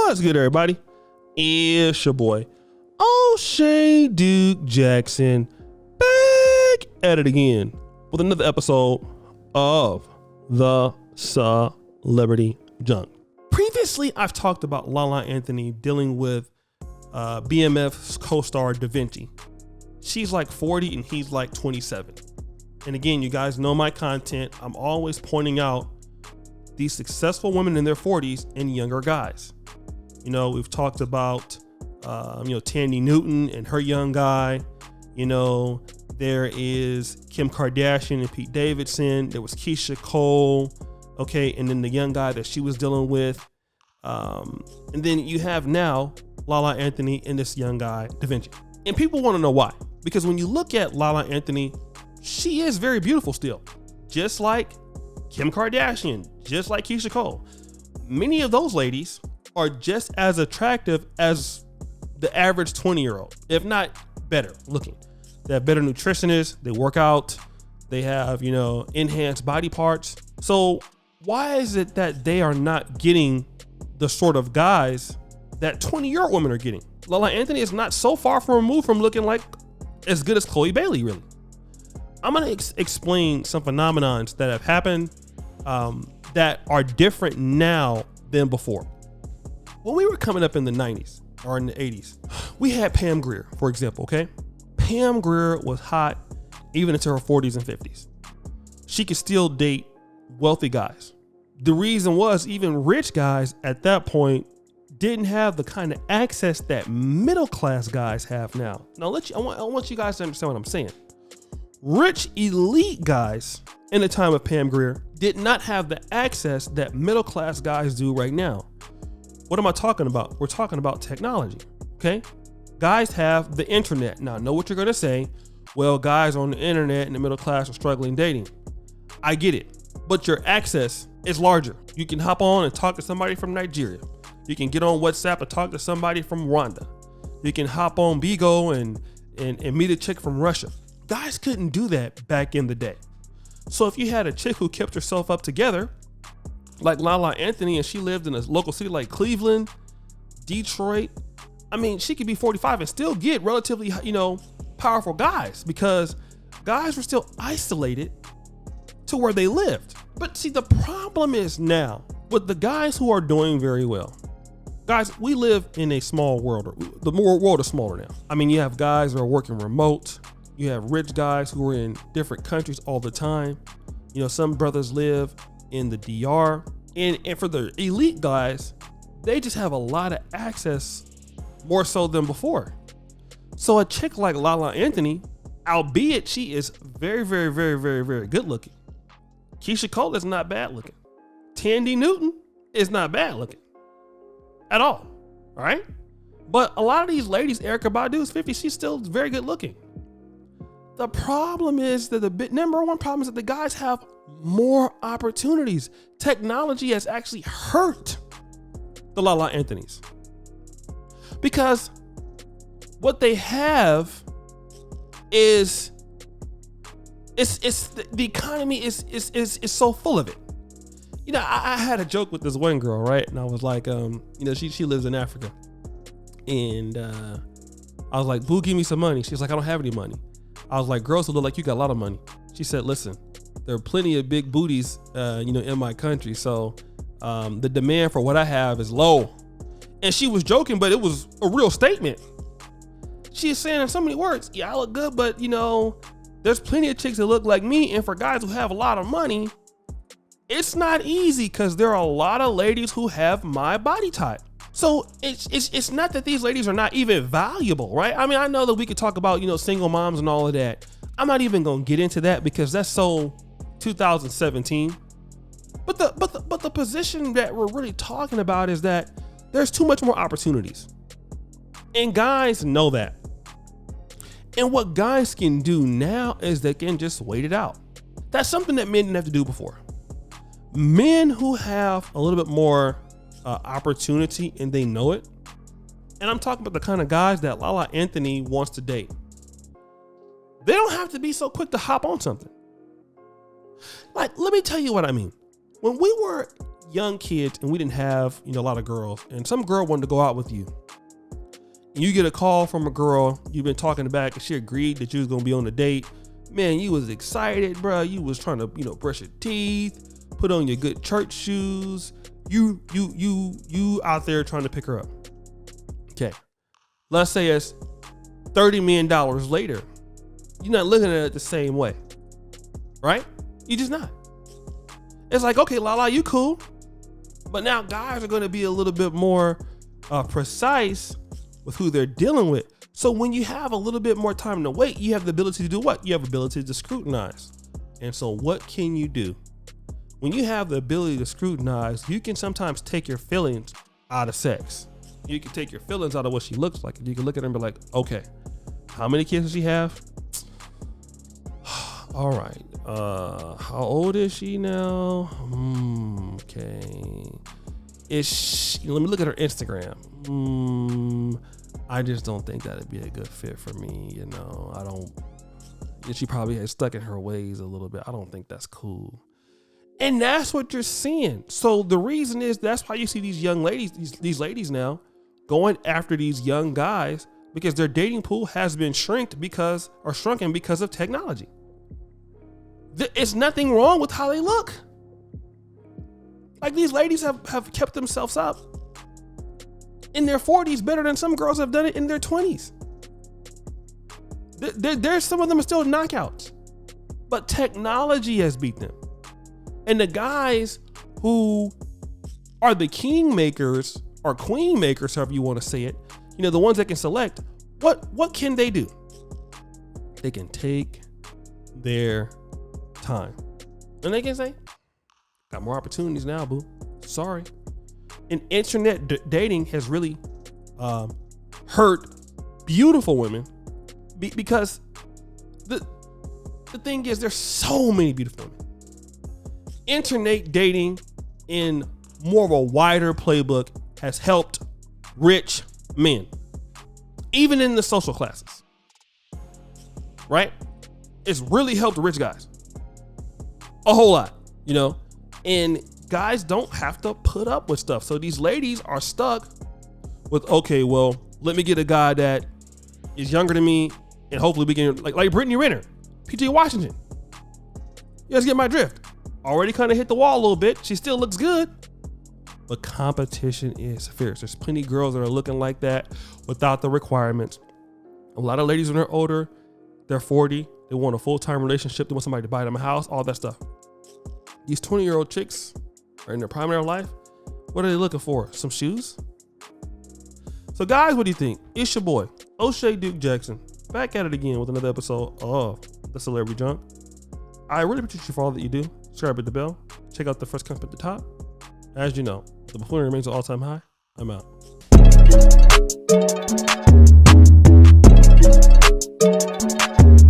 What's good, everybody? It's your boy, O'Shea Duke Jackson, back at it again with another episode of the Celebrity Junk. Previously, I've talked about Lala Anthony dealing with BMF's co-star Da Vinci. She's like 40 and he's like 27. And again, you guys know my content. I'm always pointing out these successful women in their 40s and younger guys. You know, we've talked about, Tandy Newton and her young guy. You know, there is Kim Kardashian and Pete Davidson. There was Keisha Cole. Okay. And then the young guy that she was dealing with. And then you have now Lala Anthony and this young guy, Da Vinci. And people want to know why. Because when you look at Lala Anthony, she is very beautiful still. Just like Kim Kardashian, just like Keisha Cole. Many of those ladies are just as attractive as the average 20-year-old, if not better looking. They have better nutritionists, they work out, they have, enhanced body parts. So why is it that they are not getting the sort of guys that 20-year-old women are getting? Lala Anthony is not so far removed from looking like as good as Chloe Bailey, really. I'm going to explain some phenomenons that have happened that are different now than before. When we were coming up in the 90s or in the 80s, we had Pam Grier, for example, okay? Pam Grier was hot even into her 40s and 50s. She could still date wealthy guys. The reason was even rich guys at that point didn't have the kind of access that middle-class guys have now. Now, I want you guys to understand what I'm saying. Rich elite guys in the time of Pam Grier did not have the access that middle-class guys do right now. What am I talking about? We're talking about technology, okay? Guys have the internet. Now, I know what you're going to say. Well, guys on the internet and the middle class are struggling dating. I get it, but your access is larger. You can hop on and talk to somebody from Nigeria. You can get on WhatsApp and talk to somebody from Rwanda. You can hop on Bigo and meet a chick from Russia. Guys couldn't do that back in the day. So if you had a chick who kept herself up together, like Lala Anthony, and she lived in a local city like Cleveland, Detroit, I mean, she could be 45 and still get relatively, powerful guys, because guys were still isolated to where they lived. But see, the problem is now with the guys who are doing very well. Guys, we live in a small world. The world is smaller now. I mean, you have guys that are working remote. You have rich guys who are in different countries all the time. Some brothers live in the DR. And for the elite guys, they just have a lot of access, more so than before. So a chick like Lala Anthony, albeit she is very, very, very, very, very good looking. Keisha Cole is not bad looking. Tandy Newton is not bad looking at all. All right. But a lot of these ladies, Erykah Badu is 50. She's still very good looking. The problem is that the number one problem is that the guys have more opportunities. Technology has actually hurt the Lala Anthonys, because what they have is the economy is so full of it. I had a joke with this one girl, right? And I was like, she lives in Africa, and I was like, boo, give me some money. She was like, I don't have any money. I was like, girls who look like you got a lot of money. She said, listen, there are plenty of big booties, in my country. So the demand for what I have is low. And she was joking, but it was a real statement. She is saying in so many words, yeah, I look good, but there's plenty of chicks that look like me. And for guys who have a lot of money, it's not easy, because there are a lot of ladies who have my body type. So it's not that these ladies are not even valuable, right? I mean, I know that we could talk about, single moms and all of that. I'm not even going to get into that, because that's so 2017. But the position that we're really talking about is that there's too much more opportunities. And guys know that. And what guys can do now is they can just wait it out. That's something that men didn't have to do before. Men who have a little bit more opportunity and they know it. And I'm talking about the kind of guys that Lala Anthony wants to date. They don't have to be so quick to hop on something. Like, let me tell you what I mean. When we were young kids and we didn't have, a lot of girls, and some girl wanted to go out with you, and you get a call from a girl you've been talking back and she agreed that you was going to be on the date, man, you was excited, bro. You was trying to, brush your teeth, put on your good church shoes. You out there trying to pick her up. Okay. Let's say it's $30 million later. You're not looking at it the same way, right? You're just not. It's like, okay, Lala, you cool. But now guys are going to be a little bit more precise with who they're dealing with. So when you have a little bit more time to wait, you have the ability to do what? You have the ability to scrutinize. And so what can you do? When you have the ability to scrutinize, you can sometimes take your feelings out of sex. You can take your feelings out of what she looks like. You can look at her and be like, okay, how many kids does she have? All right. How old is she now? Okay. Let me look at her Instagram. I just don't think that'd be a good fit for me. She probably has stuck in her ways a little bit. I don't think that's cool. And that's what you're seeing. So the reason is that's why you see these young ladies, these ladies now going after these young guys, because their dating pool has been shrunken because of technology. It's nothing wrong with how they look. Like, these ladies have kept themselves up in their 40s better than some girls have done it in their 20s. There's some of them are still knockouts, but technology has beat them. And the guys who are the king makers or queen makers, however you want to say it, the ones that can select, what can they do? They can take their time. And they can say, got more opportunities now, boo. Sorry. And internet dating has really hurt beautiful women because the thing is, there's so many beautiful women. Internet dating in more of a wider playbook has helped rich men, even in the social classes, right? It's really helped rich guys a whole lot, and guys don't have to put up with stuff. So these ladies are stuck with, okay, well, let me get a guy that is younger than me, and hopefully we can, like Brittany Renner, PJ Washington. You guys get my drift. Already kind of hit the wall a little bit. She still looks good, but competition is fierce. There's plenty of girls that are looking like that without the requirements. A lot of ladies when they're older, they're 40, they want a full-time relationship, they want somebody to buy them a house, all that stuff. These 20-year-old chicks are in their prime of their life. What are they looking for? Some shoes? So guys, what do you think? It's your boy, O'Shea Duke Jackson, back at it again with another episode of The Celebrity Junk. I really appreciate you for all that you do. Subscribe, hit the bell. Check out the first comment at the top. As you know, the buffoonery remains an all-time high. I'm out.